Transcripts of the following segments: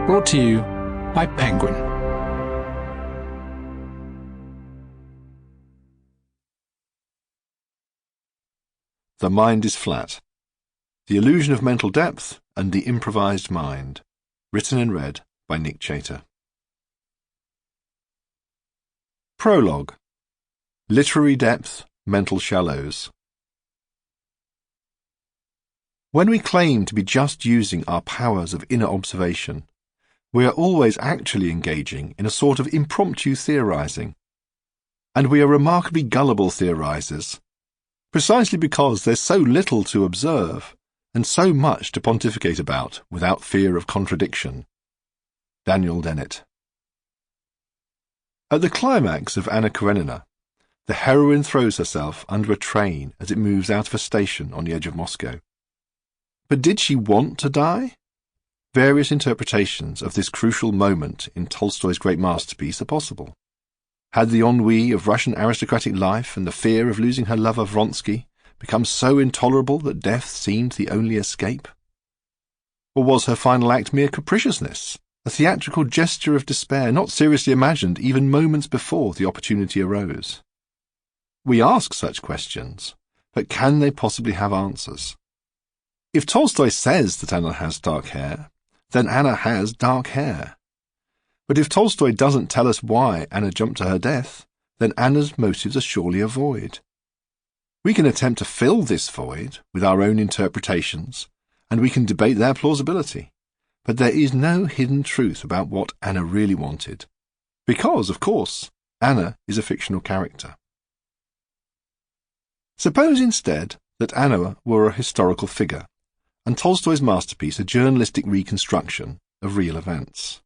Brought to you by Penguin. The Mind is Flat. The Illusion of Mental Depth and the Improvised Mind. Written and read by Nick Chater. Prologue. Literary Depth, Mental Shallows. When we claim to be just using our powers of inner observation, we are always actually engaging in a sort of impromptu theorizing. And we are remarkably gullible theorizers, precisely because there's so little to observe and so much to pontificate about without fear of contradiction. Daniel Dennett. At the climax of Anna Karenina, the heroine throws herself under a train as it moves out of a station on the edge of Moscow. But did she want to die? Various interpretations of this crucial moment in Tolstoy's great masterpiece are possible. Had the ennui of Russian aristocratic life and the fear of losing her lover Vronsky become so intolerable that death seemed the only escape? Or was her final act mere capriciousness, a theatrical gesture of despair not seriously imagined even moments before the opportunity arose? We ask such questions, but can they possibly have answers? If Tolstoy says that Anna has dark hair, then Anna has dark hair. But if Tolstoy doesn't tell us why Anna jumped to her death, then Anna's motives are surely a void. We can attempt to fill this void with our own interpretations, and we can debate their plausibility. But there is no hidden truth about what Anna really wanted, because, of course, Anna is a fictional character. Suppose instead that Anna were a historical figure, and Tolstoy's masterpiece a journalistic reconstruction of real events.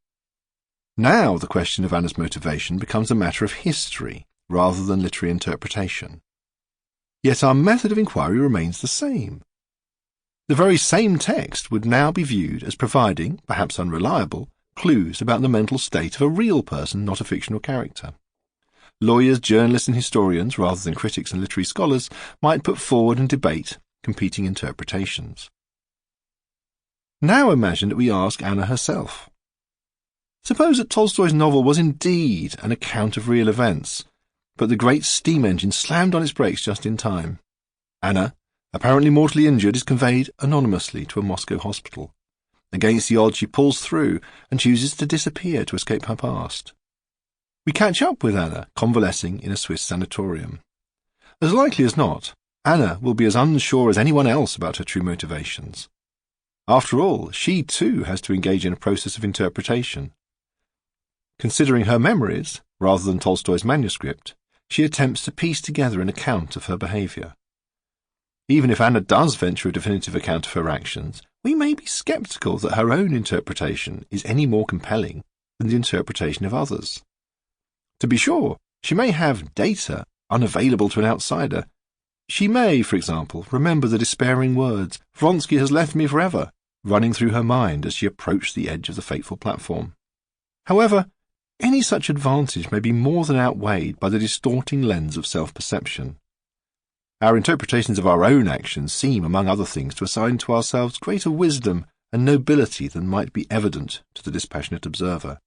Now the question of Anna's motivation becomes a matter of history rather than literary interpretation. Yet our method of inquiry remains the same. The very same text would now be viewed as providing, perhaps unreliable, clues about the mental state of a real person, not a fictional character. Lawyers, journalists and historians, rather than critics and literary scholars, might put forward and debate competing interpretations. Now imagine that we ask Anna herself. Suppose that Tolstoy's novel was indeed an account of real events, but the great steam engine slammed on its brakes just in time. Anna, apparently mortally injured, is conveyed anonymously to a Moscow hospital. Against the odds, she pulls through and chooses to disappear to escape her past. We catch up with Anna convalescing in a Swiss sanatorium. As likely as not, Anna will be as unsure as anyone else about her true motivations. After all, she too has to engage in a process of interpretation. Considering her memories, rather than Tolstoy's manuscript, she attempts to piece together an account of her behaviour. Even if Anna does venture a definitive account of her actions, we may be sceptical that her own interpretation is any more compelling than the interpretation of others. To be sure, she may have data unavailable to an outsider. She may, for example, remember the despairing words, "Vronsky has left me forever," running through her mind as she approached the edge of the fateful platform. However, any such advantage may be more than outweighed by the distorting lens of self-perception. Our interpretations of our own actions seem, among other things, to assign to ourselves greater wisdom and nobility than might be evident to the dispassionate observer.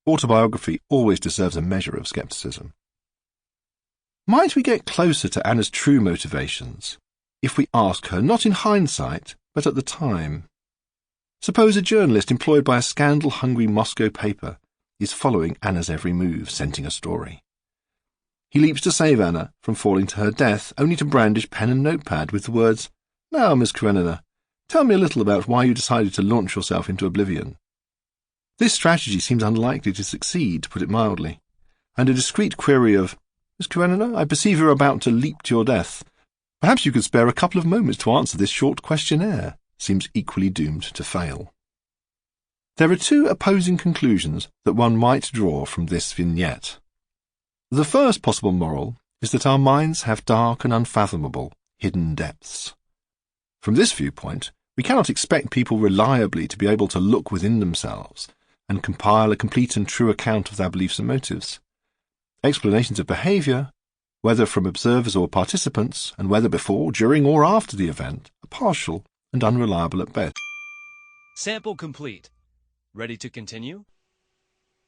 Autobiography always deserves a measure of scepticism. Might we get closer to Anna's true motivations if we ask her not in hindsight, but at the time? Suppose a journalist employed by a scandal-hungry Moscow paper is following Anna's every move, scenting a story. He leaps to save Anna from falling to her death, only to brandish pen and notepad with the words, "Now, Miss Karenina, tell me a little about why you decided to launch yourself into oblivion." This strategy seems unlikely to succeed, to put it mildly, and a discreet query of, "Miss Karenina, I perceive you're about to leap to your death. Perhaps you could spare a couple of moments to answer this short questionnaire," seems equally doomed to fail. There are two opposing conclusions that one might draw from this vignette. The first possible moral is that our minds have dark and unfathomable, hidden depths. From this viewpoint, we cannot expect people reliably to be able to look within themselves and compile a complete and true account of their beliefs and motives. Explanations of behaviour, whether from observers or participants, and whether before, during, or after the event, are partial and unreliable at best. Sample complete. Ready to continue?